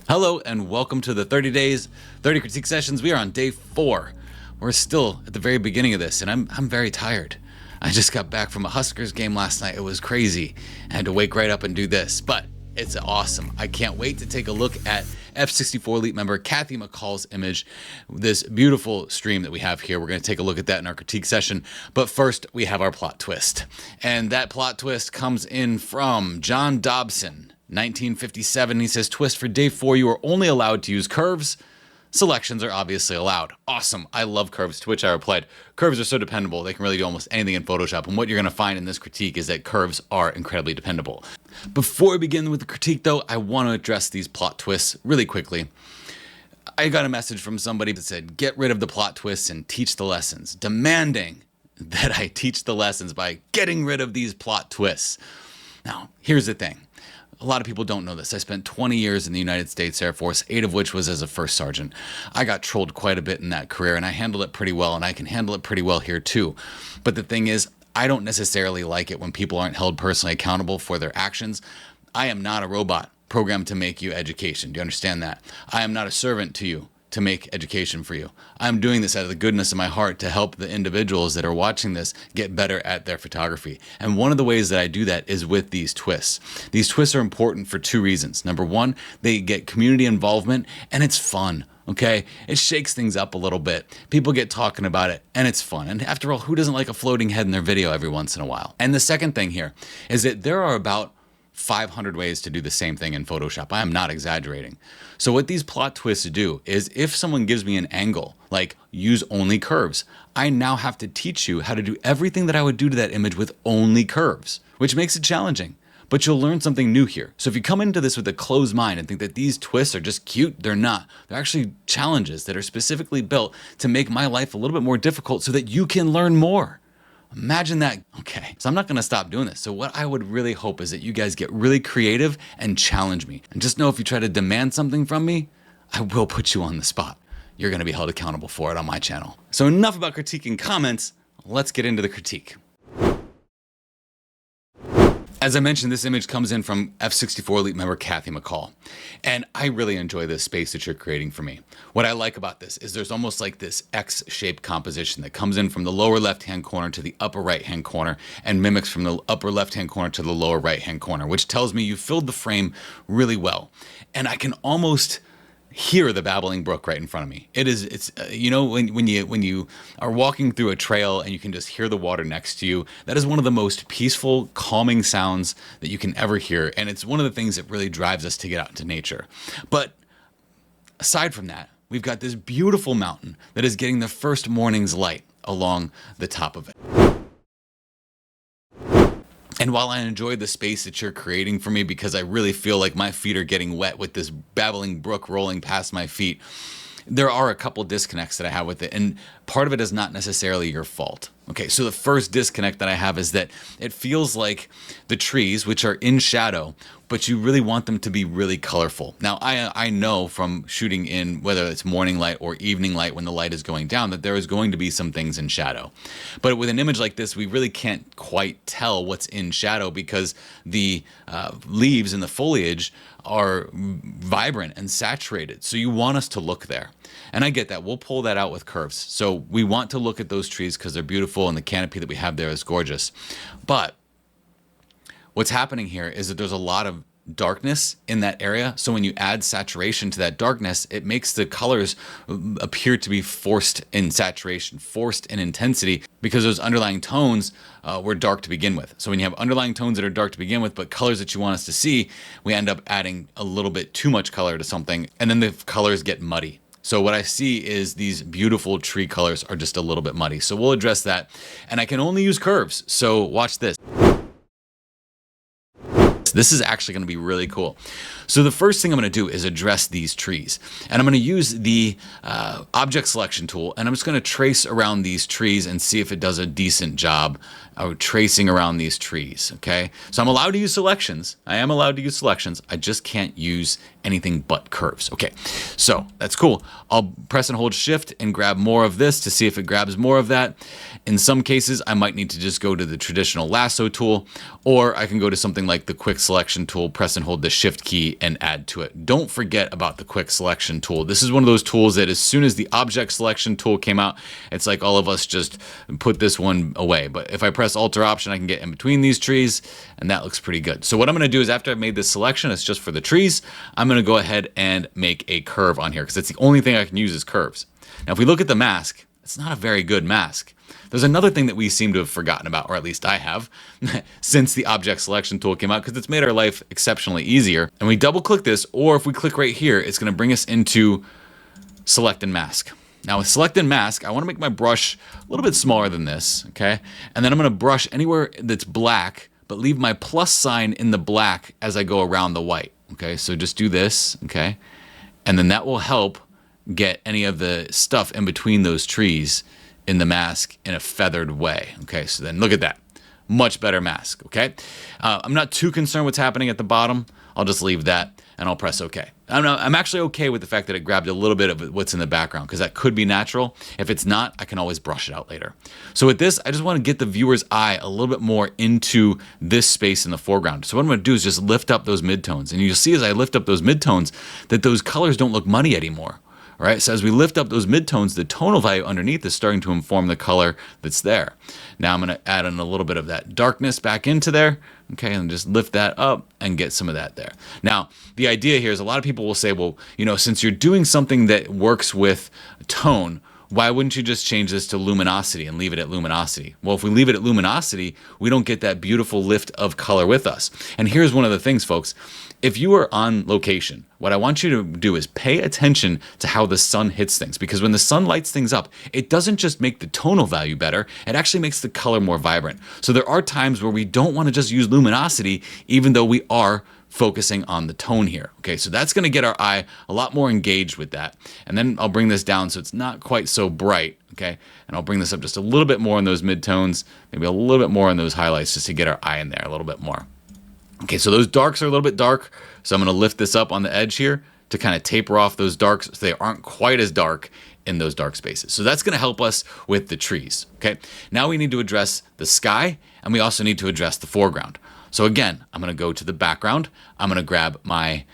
Hello and welcome to the 30 days, 30 critique sessions. We are on day 4. We're still at the very beginning of this and I'm very tired. I just got back from a Huskers game last night. It was crazy. I had to wake right up and do this, but it's awesome. I can't wait to take a look at F64 Elite member Kathy McCall's image, this beautiful stream that we have here. We're going to take a look at that in our critique session. But first, we have our plot twist. And that plot twist comes in from John Dobson, 1957. He says, twist for day 4, you are only allowed to use curves. Selections are obviously allowed. Awesome. I love curves, to which I replied, curves are so dependable. They can really do almost anything in Photoshop. And what you're going to find in this critique is that curves are incredibly dependable. Before we begin with the critique, though, I want to address these plot twists really quickly. I got a message from somebody that said, get rid of the plot twists and teach the lessons, demanding that I teach the lessons by getting rid of these plot twists. Now, here's the thing. A lot of people don't know this. I spent 20 years in the United States Air Force, 8 of which was as a first sergeant. I got trolled quite a bit in that career, and I handled it pretty well, and I can handle it pretty well here too. But the thing is, I don't necessarily like it when people aren't held personally accountable for their actions. I am not a robot programmed to make you education. Do you understand that? I am not a servant to you to make education for you. I'm doing this out of the goodness of my heart to help the individuals that are watching this get better at their photography. And one of the ways that I do that is with these twists. These twists are important for 2 reasons. Number 1, they get community involvement and it's fun. Okay, it shakes things up a little bit. People get talking about it and it's fun. And after all, who doesn't like a floating head in their video every once in a while? And the second thing here is that there are about 500 ways to do the same thing in Photoshop. I am not exaggerating. So what these plot twists do is if someone gives me an angle, like use only curves, I now have to teach you how to do everything that I would do to that image with only curves, which makes it challenging. But you'll learn something new here. So if you come into this with a closed mind and think that these twists are just cute, they're not. They're actually challenges that are specifically built to make my life a little bit more difficult so that you can learn more. Imagine that. Okay, so I'm not going to stop doing this. So what I would really hope is that you guys get really creative and challenge me. And just know if you try to demand something from me, I will put you on the spot. You're going to be held accountable for it on my channel. So enough about critiquing comments. Let's get into the critique. As I mentioned, this image comes in from F64 Elite member Kathy McCall. And I really enjoy this space that you're creating for me. What I like about this is there's almost like this X-shaped composition that comes in from the lower left-hand corner to the upper right-hand corner and mimics from the upper left-hand corner to the lower right-hand corner, which tells me you filled the frame really well. And I can almost hear the babbling brook right in front of me. It's you know, when you are walking through a trail and you can just hear the water next to you, that is one of the most peaceful, calming sounds that you can ever hear. And it's one of the things that really drives us to get out into nature. But aside from that, we've got this beautiful mountain that is getting the first morning's light along the top of it. And while I enjoy the space that you're creating for me because I really feel like my feet are getting wet with this babbling brook rolling past my feet, there are a couple disconnects that I have with it, and part of it is not necessarily your fault. Okay, so the first disconnect that I have is that it feels like the trees, which are in shadow, but you really want them to be really colorful. Now, I know from shooting in, whether it's morning light or evening light when the light is going down, that there is going to be some things in shadow. But with an image like this, we really can't quite tell what's in shadow because the leaves and the foliage are vibrant and saturated. So you want us to look there. And I get that. We'll pull that out with curves. So we want to look at those trees because they're beautiful and the canopy that we have there is gorgeous. But what's happening here is that there's a lot of darkness in that area. So when you add saturation to that darkness, it makes the colors appear to be forced in saturation, forced in intensity, because those underlying tones were dark to begin with. So when you have underlying tones that are dark to begin with, but colors that you want us to see, we end up adding a little bit too much color to something, and then the colors get muddy. So what I see is these beautiful tree colors are just a little bit muddy. So we'll address that. And I can only use curves. So watch this. This is actually going to be really cool. So the first thing I'm going to do is address these trees. And I'm going to use the object selection tool. And I'm just going to trace around these trees and see if it does a decent job tracing around these trees, okay? So I'm allowed to use selections. I am allowed to use selections. I just can't use anything but curves. Okay, so that's cool. I'll press and hold shift and grab more of this to see if it grabs more of that. In some cases, I might need to just go to the traditional lasso tool, or I can go to something like the quick selection tool, press and hold the shift key and add to it. Don't forget about the quick selection tool. This is one of those tools that as soon as the object selection tool came out, it's like all of us just put this one away. But if I press Alt or Option, I can get in between these trees, and that looks pretty good. So what I'm going to do is after I've made this selection, it's just for the trees, I'm going to go ahead and make a curve on here because that's the only thing I can use is curves. Now, if we look at the mask, it's not a very good mask. There's another thing that we seem to have forgotten about, or at least I have, since the object selection tool came out, because it's made our life exceptionally easier. And we double click this, or if we click right here, it's going to bring us into select and mask. Now with select and mask, I want to make my brush a little bit smaller than this, okay? And then I'm going to brush anywhere that's black, but leave my plus sign in the black as I go around the white, okay? So just do this, okay? And then that will help get any of the stuff in between those trees in the mask in a feathered way. Okay, so then look at that. Much better mask, okay? I'm not too concerned what's happening at the bottom. I'll just leave that and I'll press OK. I'm actually okay with the fact that it grabbed a little bit of what's in the background because that could be natural. If it's not, I can always brush it out later. So with this, I just want to get the viewer's eye a little bit more into this space in the foreground. So what I'm going to do is just lift up those midtones. And you'll see as I lift up those midtones that those colors don't look muddy anymore. All right, so as we lift up those midtones, the tonal value underneath is starting to inform the color that's there. Now I'm going to add in a little bit of that darkness back into there, okay, and just lift that up and get some of that there. Now, the idea here is a lot of people will say, well, you know, since you're doing something that works with tone, why wouldn't you just change this to luminosity and leave it at luminosity? Well, if we leave it at luminosity, we don't get that beautiful lift of color with us. And here's one of the things, folks. If you are on location, what I want you to do is pay attention to how the sun hits things, because when the sun lights things up, it doesn't just make the tonal value better, it actually makes the color more vibrant. So there are times where we don't want to just use luminosity, even though we are focusing on the tone here. Okay, so that's going to get our eye a lot more engaged with that. And then I'll bring this down so it's not quite so bright, okay? And I'll bring this up just a little bit more in those midtones, maybe a little bit more in those highlights just to get our eye in there a little bit more. Okay, so those darks are a little bit dark, so I'm going to lift this up on the edge here to kind of taper off those darks so they aren't quite as dark in those dark spaces. So that's going to help us with the trees, okay? Now we need to address the sky, and we also need to address the foreground. So again, I'm going to go to the background. I'm going to grab my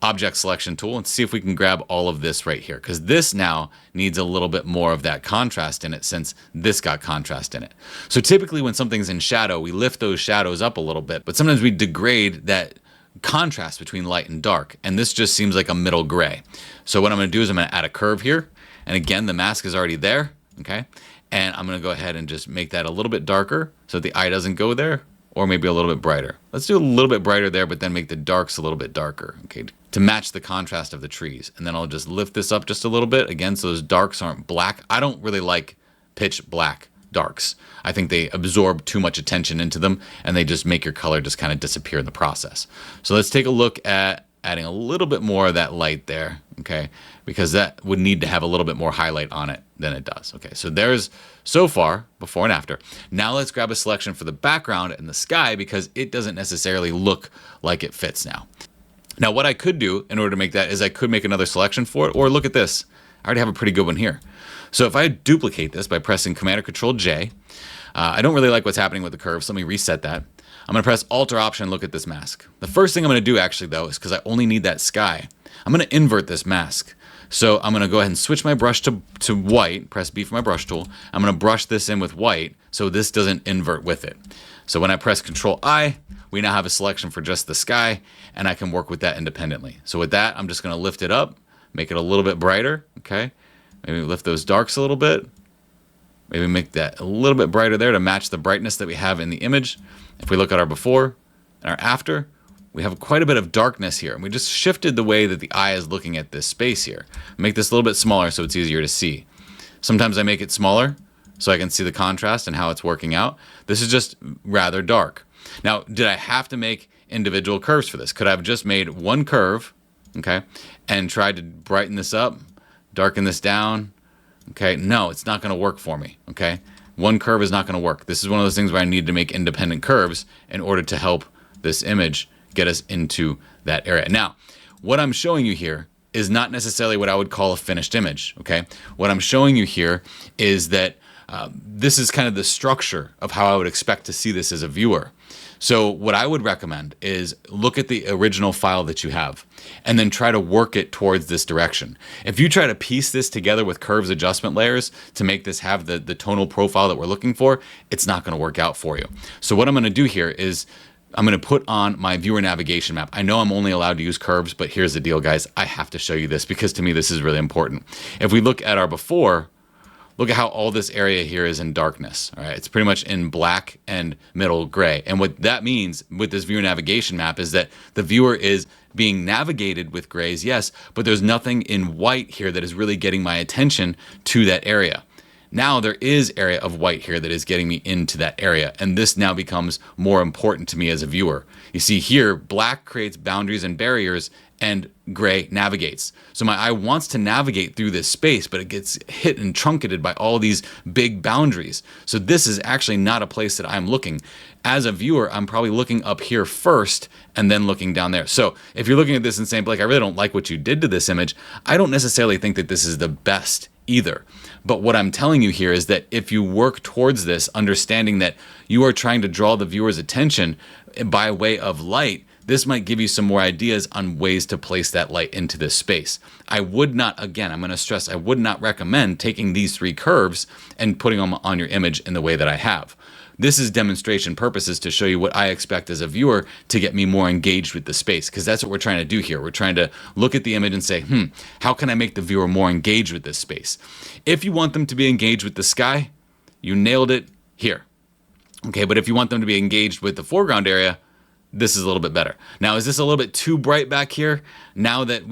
object selection tool and see if we can grab all of this right here, because this now needs a little bit more of that contrast in it since this got contrast in it. So typically when something's in shadow, we lift those shadows up a little bit, but sometimes we degrade that contrast between light and dark, and this just seems like a middle gray. So what I'm going to do is I'm going to add a curve here, and again the mask is already there, okay? And I'm going to go ahead and just make that a little bit darker so the eye doesn't go there, or maybe a little bit brighter. Let's do a little bit brighter there, but then make the darks a little bit darker, okay, to match the contrast of the trees. And then I'll just lift this up just a little bit, again, so those darks aren't black. I don't really like pitch black darks. I think they absorb too much attention into them, and they just make your color just kind of disappear in the process. So let's take a look at adding a little bit more of that light there, okay, because that would need to have a little bit more highlight on it than it does. Okay, so there's so far before and after. Now let's grab a selection for the background and the sky because it doesn't necessarily look like it fits now. Now what I could do in order to make that is I could make another selection for it, or look at this. I already have a pretty good one here. So if I duplicate this by pressing Command or Control J, I don't really like what's happening with the curve, so let me reset that. I'm going to press Alt or Option and look at this mask. The first thing I'm going to do actually though is because I only need that sky, I'm going to invert this mask. So I'm going to go ahead and switch my brush to white, press B for my brush tool. I'm going to brush this in with white so this doesn't invert with it. So when I press Control I, we now have a selection for just the sky, and I can work with that independently. So with that, I'm just going to lift it up, make it a little bit brighter, okay? Maybe lift those darks a little bit. Maybe make that a little bit brighter there to match the brightness that we have in the image. If we look at our before and our after, we have quite a bit of darkness here. And we just shifted the way that the eye is looking at this space here. Make this a little bit smaller so it's easier to see. Sometimes I make it smaller so I can see the contrast and how it's working out. This is just rather dark. Now, did I have to make individual curves for this? Could I have just made one curve, okay, and tried to brighten this up, darken this down? Okay, no, it's not going to work for me, okay? one curve is not going to work. This is one of those things where I need to make independent curves in order to help this image get us into that area. Now, what I'm showing you here is not necessarily what I would call a finished image, okay? What I'm showing you here is that this is kind of the structure of how I would expect to see this as a viewer. So what I would recommend is look at the original file that you have and then try to work it towards this direction. If you try to piece this together with curves adjustment layers to make this have the tonal profile that we're looking for, it's not going to work out for you. So what I'm going to do here is I'm going to put on my viewer navigation map. I know I'm only allowed to use curves, but here's the deal, guys. I have to show you this because to me this is really important. If we look at our before, look at how all this area here is in darkness. All right, it's pretty much in black and middle gray. And what that means with this viewer navigation map is that the viewer is being navigated with grays, yes, but there's nothing in white here that is really getting my attention to that area. Now there is area of white here that is getting me into that area, and this now becomes more important to me as a viewer. You see here, black creates boundaries and barriers, and gray navigates. So my eye wants to navigate through this space, but it gets hit and truncated by all these big boundaries. So this is actually not a place that I'm looking. As a viewer, I'm probably looking up here first and then looking down there. So if you're looking at this and saying, Blake, I really don't like what you did to this image, I don't necessarily think that this is the best either. But what I'm telling you here is that if you work towards this, understanding that you are trying to draw the viewer's attention by way of light, this might give you some more ideas on ways to place that light into this space. I would not, again, I'm going to stress, I would not recommend taking these 3 curves and putting them on your image in the way that I have. This is demonstration purposes to show you what I expect as a viewer to get me more engaged with the space, because that's what we're trying to do here. We're trying to look at the image and say, how can I make the viewer more engaged with this space? If you want them to be engaged with the sky, you nailed it here. Okay, but if you want them to be engaged with the foreground area, this is a little bit better. Now, is this a little bit too bright back here? Now that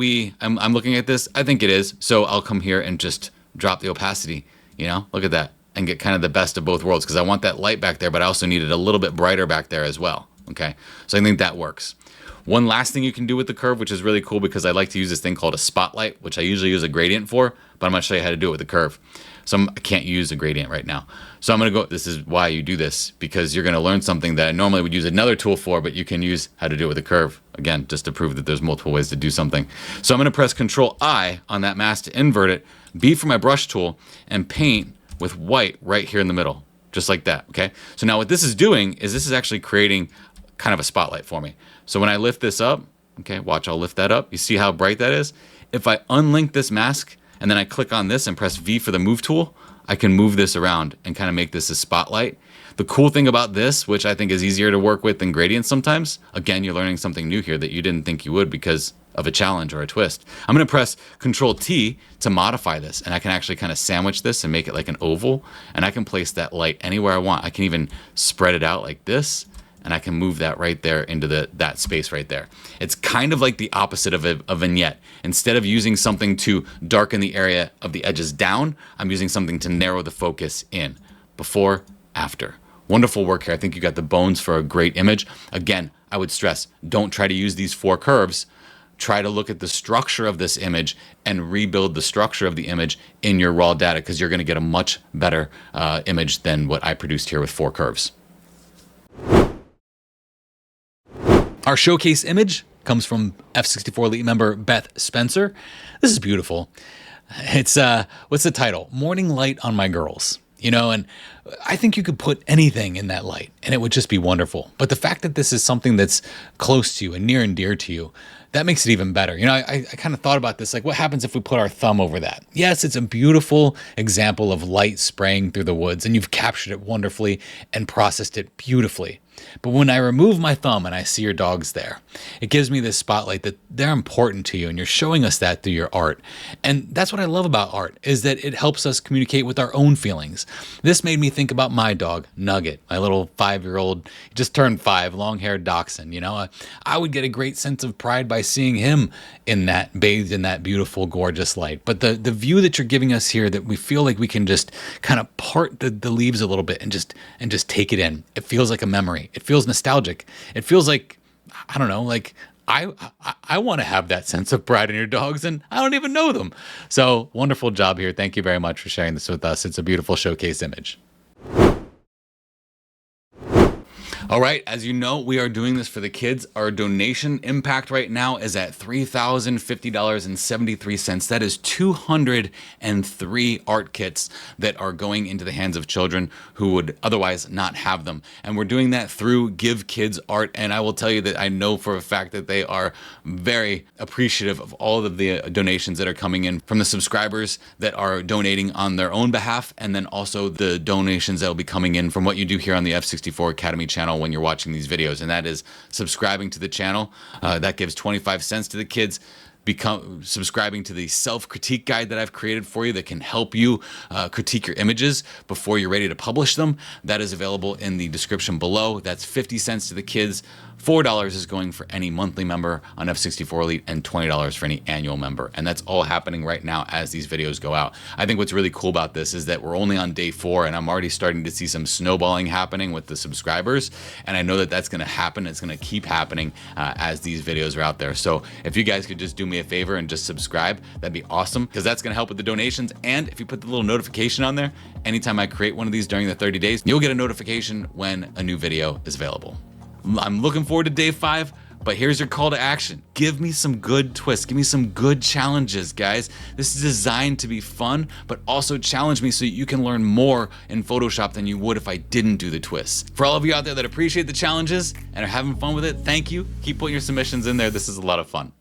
I'm looking at this, I think it is. So I'll come here and just drop the opacity, look at that, and get kind of the best of both worlds, because I want that light back there, but I also need it a little bit brighter back there as well. Okay, so I think that works. One last thing you can do with the curve, which is really cool, because I like to use this thing called a spotlight, which I usually use a gradient for, but I'm going to show you how to do it with the curve. So I can't use a gradient right now. So I'm going to go, this is why you do this, because you're going to learn something that I normally would use another tool for, but you can use how to do it with a curve. Again, just to prove that there's multiple ways to do something. So I'm going to press Control I on that mask to invert it, B for my brush tool, and paint with white right here in the middle, just like that, okay? So now what this is doing is this is actually creating kind of a spotlight for me. So when I lift this up, okay, watch, I'll lift that up. You see how bright that is? If I unlink this mask and then I click on this and press V for the move tool, I can move this around and kind of make this a spotlight. The cool thing about this, which I think is easier to work with than gradients sometimes, again, you're learning something new here that you didn't think you would because of a challenge or a twist. I'm going to press Control T to modify this, and I can actually kind of sandwich this and make it like an oval, and I can place that light anywhere I want. I can even spread it out like this, and I can move that right there into that space right there. It's kind of like the opposite of a vignette. Instead of using something to darken the area of the edges down, I'm using something to narrow the focus in. Before, after. Wonderful work here. I think you got the bones for a great image. Again, I would stress, don't try to use these 4 curves. Try to look at the structure of this image and rebuild the structure of the image in your raw data, because you're going to get a much better image than what I produced here with 4 curves. Our showcase image comes from F64 Elite member Beth Spencer. This is beautiful. It's, what's the title? Morning Light on My Girls. And I think you could put anything in that light and it would just be wonderful. But the fact that this is something that's close to you and near and dear to you, that makes it even better. I kind of thought about this, like what happens if we put our thumb over that? Yes, it's a beautiful example of light spraying through the woods, and you've captured it wonderfully and processed it beautifully. But when I remove my thumb and I see your dogs there, it gives me this spotlight that they're important to you, and you're showing us that through your art. And that's what I love about art, is that it helps us communicate with our own feelings. This made me think about my dog, Nugget, my little 5-year-old, just turned 5, long-haired dachshund. I would get a great sense of pride by seeing him bathed in that beautiful, gorgeous light. But the view that you're giving us here, that we feel like we can just kind of part the leaves a little bit and just take it in. It feels like a memory. It feels nostalgic. It feels like, I don't know, like I want to have that sense of pride in your dogs, and I don't even know them. So wonderful job here. Thank you very much for sharing this with us. It's a beautiful showcase image. All right, as you know, we are doing this for the kids. Our donation impact right now is at $3,050.73. That is 203 art kits that are going into the hands of children who would otherwise not have them. And we're doing that through Give Kids Art. And I will tell you that I know for a fact that they are very appreciative of all of the donations that are coming in from the subscribers that are donating on their own behalf, and then also the donations that will be coming in from what you do here on the F64 Academy channel when you're watching these videos, and that is subscribing to the channel. That gives 25 cents to the kids. Become subscribing to the self-critique guide that I've created for you that can help you critique your images before you're ready to publish them. That is available in the description below. That's 50 cents to the kids. $4 is going for any monthly member on F64 Elite, and $20 for any annual member. And that's all happening right now as these videos go out. I think what's really cool about this is that we're only on day 4, and I'm already starting to see some snowballing happening with the subscribers. And I know that that's going to happen. It's going to keep happening as these videos are out there. So if you guys could just do me a favor and just subscribe, that'd be awesome, because that's going to help with the donations. And if you put the little notification on there, anytime I create one of these during the 30 days, you'll get a notification when a new video is available. I'm looking forward to day 5, but here's your call to action. Give me some good twists. Give me some good challenges, guys. This is designed to be fun, but also challenge me so you can learn more in Photoshop than you would if I didn't do the twists. For all of you out there that appreciate the challenges and are having fun with it, thank you. Keep putting your submissions in there. This is a lot of fun.